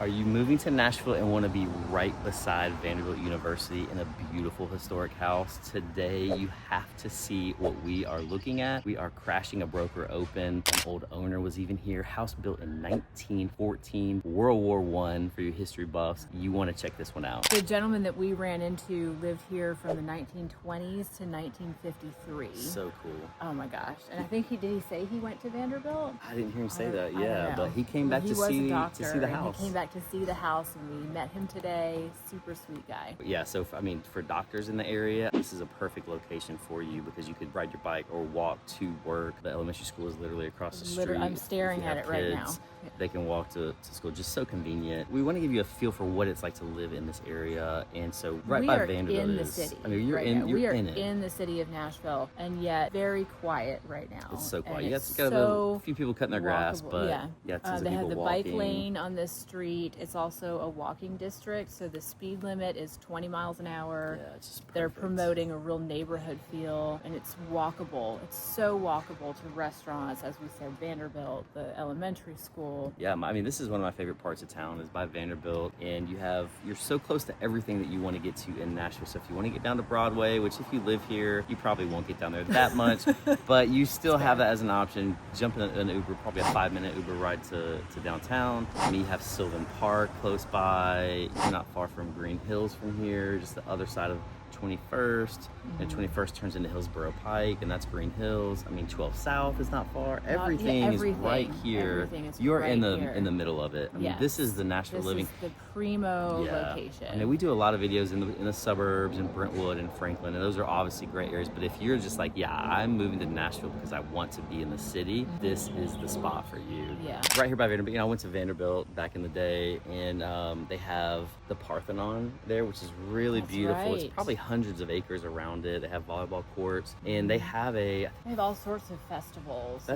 Are you moving to Nashville and want to be right beside Vanderbilt University in a beautiful historic house? Today, you have to see what we are looking at. We are crashing a broker open. An old owner was even here. House built in 1914, World War I. For your history buffs, you want to check this one out. The gentleman that we ran into lived here from the 1920s to 1953. So cool. Oh my gosh. And I think did he say he went to Vanderbilt? I didn't hear him say that, I yeah, don't know. but he came back He to was see a doctor, the and house. he came back to see the house, and we met him today. Super sweet guy. Yeah, so for doctors in the area, this is a perfect location for you because you could ride your bike or walk to work. The elementary school is literally across the street. I'm staring at it right now. They can walk to school, just so convenient. We want to give you a feel for what it's like to live in this area, and so by Vanderbilt in the city. I mean, we are in it. in the city of Nashville, and yet very quiet right now. It's so quiet. And You got a few people cutting their grass, but yeah, tons of they people have the walking. bike lane on this street. It's also a walking district, so the speed limit is 20 miles an hour. Yeah, it's just perfect. They're promoting a real neighborhood feel, and it's walkable. It's so walkable to restaurants, as we said, Vanderbilt, the elementary school. Yeah, I mean, this is one of my favorite parts of town is by Vanderbilt, and you're so close to everything that you want to get to in Nashville. So if you want to get down to Broadway, which if you live here, you probably won't get down there that much, but you still have that as an option. Jump in an Uber, probably a 5-minute Uber ride to downtown. I mean, you have Sylvan Park close by. You're not far from Green Hills from here, just the other side of 21st, and 21st turns into Hillsboro Pike, and that's Green Hills. I mean, 12 South is not far. Everything is right here. You're right in here. the middle of it. I mean, this is the Nashville living. This is the primo location. I mean, we do a lot of videos in the suburbs, in Brentwood and Franklin, and those are obviously great areas. But if you're just like, yeah, I'm moving to Nashville because I want to be in the city, this is the spot for you. Yeah. Right here by Vanderbilt. You know, I went to Vanderbilt back in the day, and they have the Parthenon there, which is really beautiful. Right. It's probably hundreds of acres around it. They have volleyball courts, and they have They have all sorts of festivals.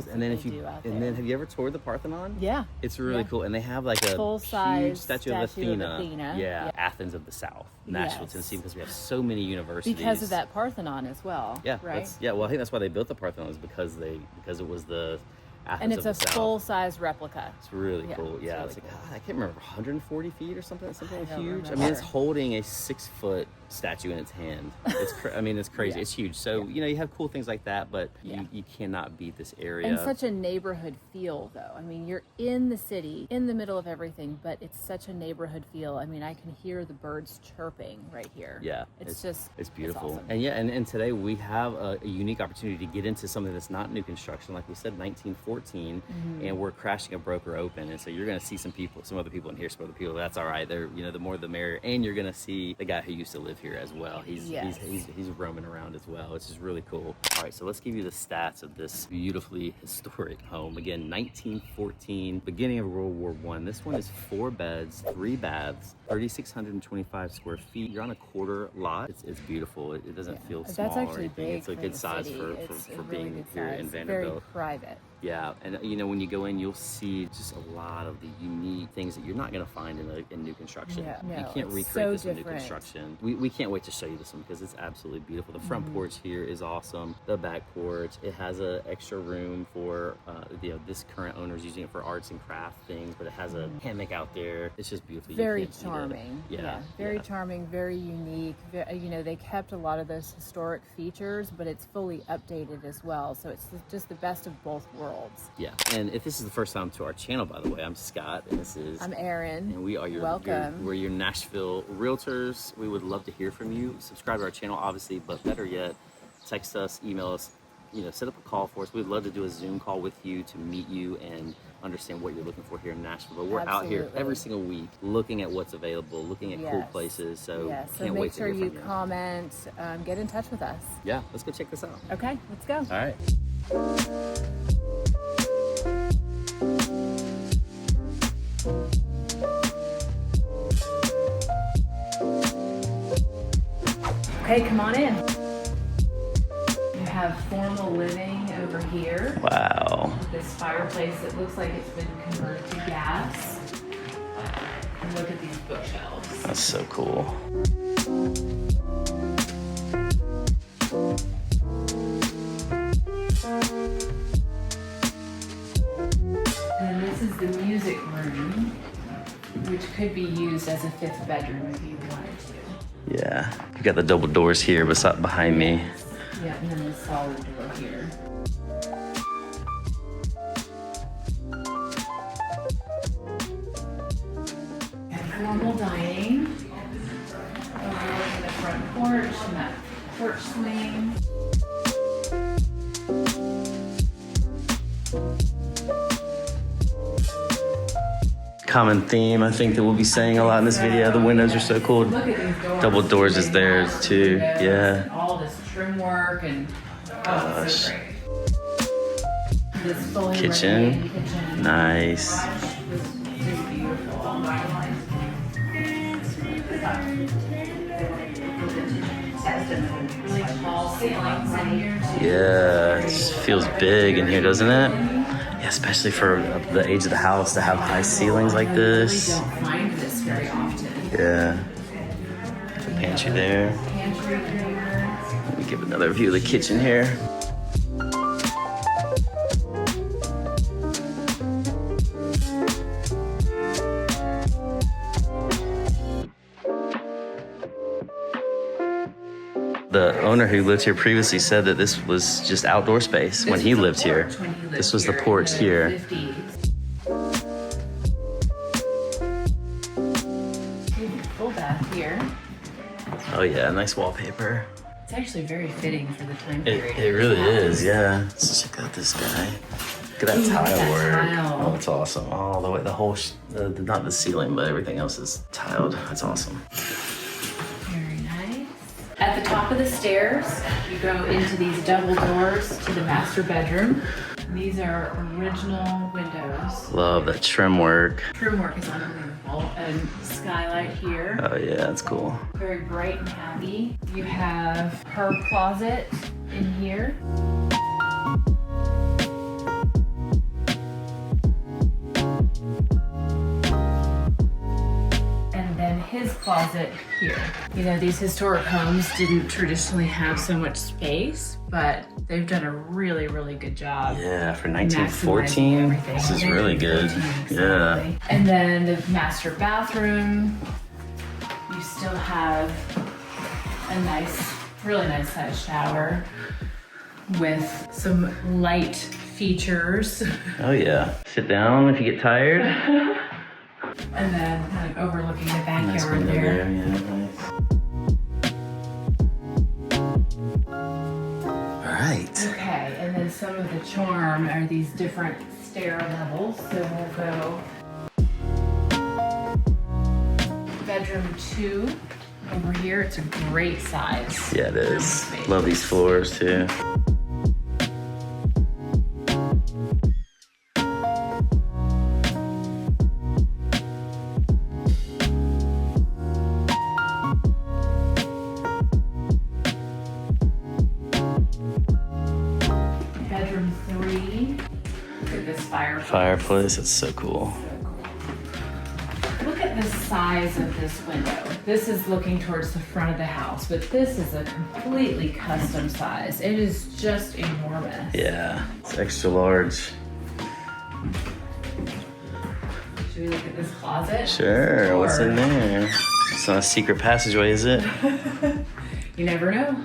and then then have you ever toured the Parthenon? Yeah. It's really cool, and they have like a full-size huge statue of Athena. Yeah. Yeah, Athens of the South, Nashville, Yes. Tennessee, because we have so many universities. Because of that Parthenon as well. Yeah, right. Well, I think that's why they built the Parthenon, is because it was the Athens And it's of a the South. full-size replica. It's really cool. Yeah, it's it's really like I can't remember, 140 feet or something I huge. don't I mean, remember. it's holding a 6-foot statue in its hand. It's it's crazy. Yeah. It's huge. So you have cool things like that, but Yeah. you cannot beat this area. And such a neighborhood feel, though. I mean, you're in the city, in the middle of everything, but it's such a neighborhood feel. I mean, I can hear the birds chirping right here. Yeah, it's beautiful. awesome. And and today we have a unique opportunity to get into something that's not new construction. Like we said, 1914, and we're crashing a broker open. And so you're going to see some other people in here, some other people. That's all right. They're the more the merrier. And you're going to see the guy who used to live here as well. He's roaming around as well, which is really cool. All right, so let's give you the stats of this beautifully historic home. Again, 1914, beginning of World War I. This one is 4 beds, 3 baths, 3,625 square feet. You're on a quarter lot. It's beautiful. It doesn't feel small. That's actually or anything. big. It's a for good the size city. for It's a being really good here size. in Vanderbilt. Very private. Yeah, and when you go in, you'll see just a lot of the unique things that you're not going to find in new construction. No, you can't it's recreate so this in new different. construction. We can't wait to show you this one because it's absolutely beautiful. The front porch here is awesome. The back porch, it has an extra room for this current owner's using it for arts and craft things, but it has a hammock out there. It's just beautiful. Very charming. Very charming, very unique. They kept a lot of those historic features, but it's fully updated as well. So it's just the best of both worlds. Yeah, and if this is the first time to our channel, by the way, I'm Scott, and I'm Erin. and we are welcome. We're your Nashville realtors. We would love to hear from you. Subscribe to our channel, obviously, but better yet, text us, email us, set up a call for us. We'd love to do a Zoom call with you to meet you and understand what you're looking for here in Nashville. But we're out here every single week looking at what's available, looking at cool places. So can't wait to hear from you. Make sure you comment, get in touch with us. Yeah, let's go check this out. Okay, let's go. All right. Okay, come on in. You have formal living over here. Wow. This fireplace that looks like it's been converted to gas. And look at these bookshelves. That's so cool. And this is the music room. which could be used as a 5th bedroom if you wanted to. Yeah, you got the double doors here behind me. Yeah, and then the solid door here. And formal dining. Overlooking the front porch and that porch swing. Common theme, I think, that we'll be saying a lot in this video. The windows are so cool. Look at these doors. Double doors is there too. Yeah. All this trim work and it's so great. This fully Kitchen. renovated kitchen. Nice. Was just beautiful. Really tall ceilings in here too. Yeah, it just feels big in here, doesn't it? Yeah, especially for the age of the house to have high ceilings like this. You don't find this very often. Yeah. The pantry there. Pantry here. Let me give another view of the kitchen here. The owner who lived here previously said that this was just outdoor space when he lived here. This was the porch here. Full bath here. Oh yeah, nice wallpaper. It's actually very fitting for the time period. It really is, yeah. Let's check out this guy. Look at that tile work. Tile. Oh, it's awesome. All the way, the whole, not the ceiling, but everything else is tiled. That's awesome. Very nice. At the top of the stairs, you go into these double doors to the master bedroom. These are original windows. Love that trim work. Trim work is unbelievable. And skylight here. Oh yeah, that's cool. Very bright and happy. You have her closet in here. And then his closet here. You know, these historic homes didn't traditionally have so much space, but they've done a really, really good job. Yeah, for Maximizing 1914, everything. this is really good. 1914, Yeah. exactly. And then the master bathroom, you still have a nice, really nice sized shower with some light features. Oh yeah. Sit down if you get tired. And then kind of overlooking the Nice backyard window there. there, yeah, nice. All right. Okay, and then some of the charm are these different stair levels. So we'll go bedroom 2 over here. It's a great size. Yeah, it is. Space. Love these floors too. Bedroom 3. Look at this fireplace. Fireplace, it's so cool. Look at the size of this window. This is looking towards the front of the house, but this is a completely custom size. It is just enormous. Yeah, it's extra large. Should we look at this closet? Sure, what's in there? It's not a secret passageway, is it? You never know.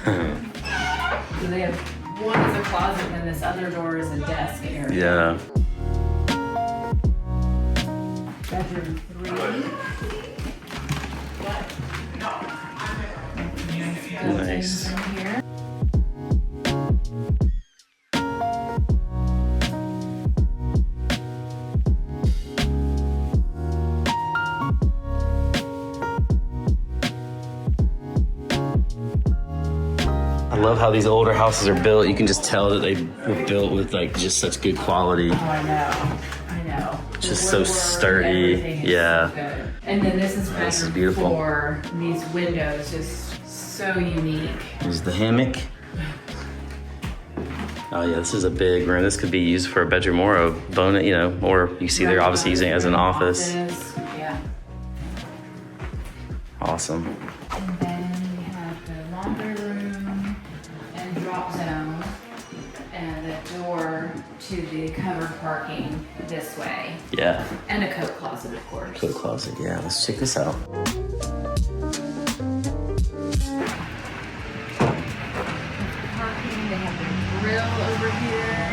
So they have one is a closet and this other door is a desk area. Yeah. Bedroom 3. Nice. In here. I love how these older houses are built. You can just tell that they were built with like just such good quality. Oh, I know. Just so sturdy. Yeah. So good. And then this is This is bedroom beautiful. 4. And these windows just so unique. Here's the hammock. Oh yeah, this is a big room. This could be used for a bedroom or a bonus, you know, or you see they're obviously using it as an office. Yeah. Awesome. And then we have the laundry room and drop zone and the door to the covered parking this way. Yeah. And a coat closet, of course. Coat closet, yeah. Let's check this out. Parking, they have their grill over here.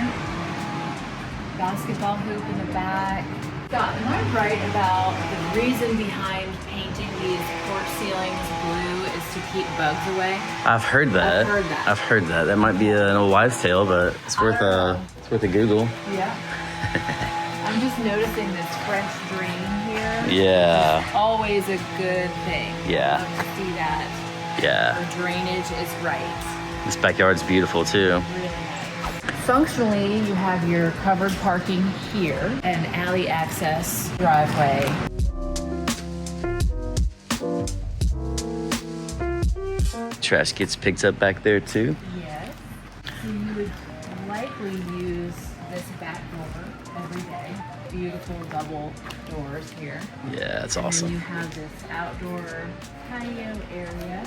Basketball hoop in the back. Scott, am I right about the reason behind painting these porch ceilings blue is to keep bugs away? I've heard that. I've heard that. That might be an old wives' tale, but it's worth a Google. Yeah. I'm just noticing this French drain here. Yeah. Always a good thing. Yeah. I love to see that. Yeah. The drainage is right. This backyard's beautiful too. Really nice. Functionally, you have your covered parking here and alley access driveway. Trash gets picked up back there too. Yes. So you would likely use this back door every day. Beautiful double doors here. Yeah, that's And awesome. then you have this outdoor patio area.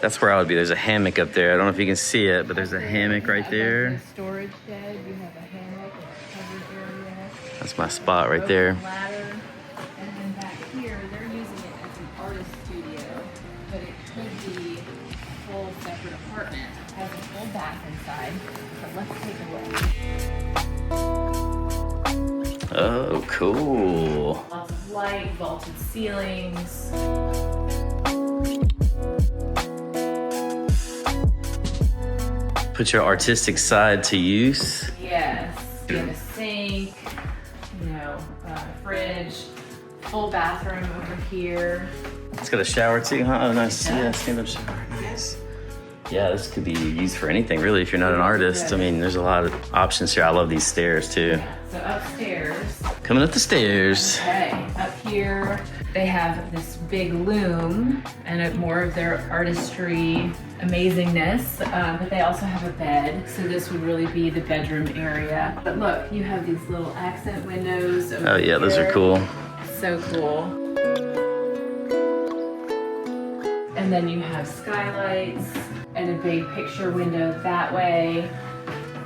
That's where I would be. There's a hammock up there. I don't know if you can see it, but there's a hammock right there. The storage shed, you have a hammock, a covered area. That's my spot right there. Open ladder. And then back here, they're using it as an artist studio, but it could be a full separate apartment. It has a full bath inside, but let's take a look. Oh, cool. Lots of light, vaulted ceilings. Put your artistic side to use. Yes. You have a sink, fridge, full bathroom over here. It's got a shower too, huh? Oh, nice. Yeah, stand-up shower. Nice. Yeah, this could be used for anything, really, if you're not an artist. I mean, there's a lot of options here. I love these stairs, too. So upstairs. Coming up the stairs. Okay, up here they have this big loom and more of their artistry amazingness, but they also have a bed, so this would really be the bedroom area. But look, you have these little accent windows over Oh, yeah, here. those are cool. So cool. And then you have skylights and a big picture window that way.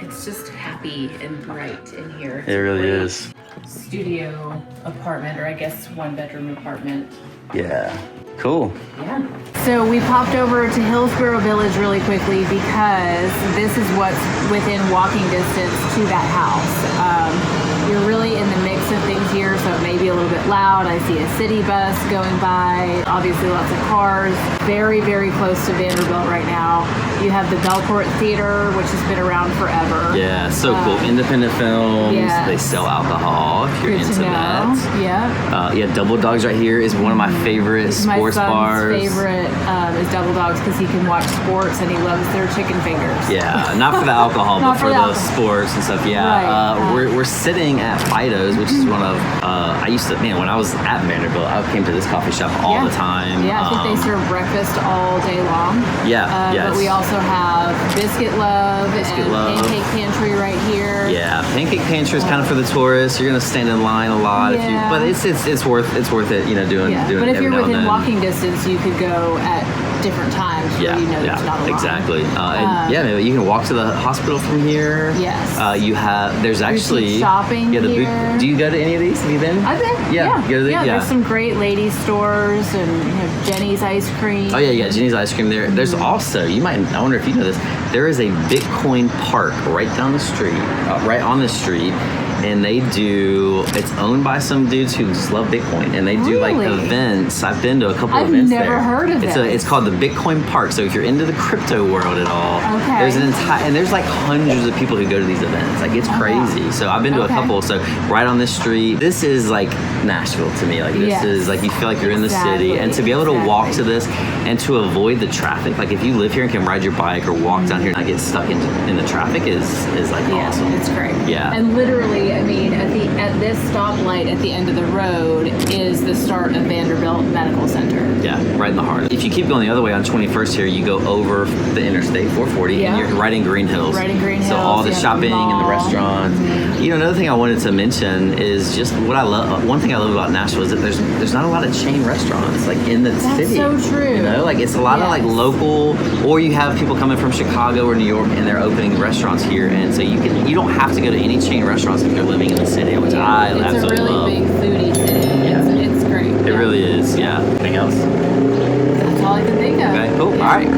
It's just happy and bright in here. It's It really a great is. studio apartment, or I guess one bedroom apartment. Yeah. Cool. Yeah. So we popped over to Hillsboro Village really quickly because this is what's within walking distance to that house. You're really in the mix of things here, so it may be a little bit loud. I see a city bus going by, obviously lots of cars. Very, very close to Vanderbilt right now. You have the Belport Theater, which has been around forever. Yeah, so cool. Independent films. yes. They sell alcohol if you're Good into to know. that. Yeah. Yeah, Double Dogs right here is one of my favorite My sports son's bars. favorite is Double Dogs because he can watch sports and he loves their chicken fingers. Yeah, not for the alcohol, but Not for for the the alcohol. sports and stuff. Yeah, Right. we're sitting at Fido's, which is one of I used to when I was at Vanderbilt, I came to this coffee shop all Yeah. the time. Yeah, I think they serve breakfast all day long. Yeah, yeah, But we it's- also have Biscuit Love Biscuit and Love. Pancake Pantry right here. Yeah, Pancake Pantry is kind of for the tourists. You're gonna stand in line a lot, Yeah. but it's worth it. Doing Yeah, doing but it if every you're now and within then. walking distance, you could go at different times where there's not a line. exactly. Maybe you can walk to the hospital from here. Yes. There's actually shopping Yeah, the here. do you go to any of these? Have you been? I've been. Yeah, go to the- yeah. There's some great ladies stores and Jenny's ice cream. Oh yeah, you got Jenny's ice cream there. There's also I wonder if you know this. There is a Bitcoin park right down the street, right on the street, and it's owned by some dudes who just love Bitcoin, and they do like Really? events. I've been to a couple I've events never there. heard of it's this. It's called the Bitcoin Park. So if you're into the crypto world at all, Okay. there's there's like hundreds of people who go to these events. Like it's crazy. So I've been to a Okay. couple. So right on this street, this is like Nashville to me. Like this Yes. is like you feel like you're in the city, and to be able to walk to this and to avoid the traffic. Like if you live here and can ride your bike or walk down here and not get stuck in the traffic is like Yeah, awesome. it's great. Yeah. And literally I mean, at this stoplight at the end of the road is the start of Vanderbilt Medical Center. Yeah, right in the heart. If you keep going the other way on 21st here, you go over the interstate 440 and you're right in Green Hills. Right in Green Hills. So all the shopping the and the restaurants. You know, another thing I wanted to mention is just what I love. One thing I love about Nashville is that there's not a lot of chain restaurants like in the city. That's so true. You know, like it's a lot of like local, or you have people coming from Chicago or New York and they're opening restaurants here, and so you don't have to go to any chain restaurants if you're living in the city, which I absolutely love. It's a really big foodie city. Yeah. It's great. It really is. Yeah. Anything else? That's all I can think of. Okay. Cool. Yeah. All right.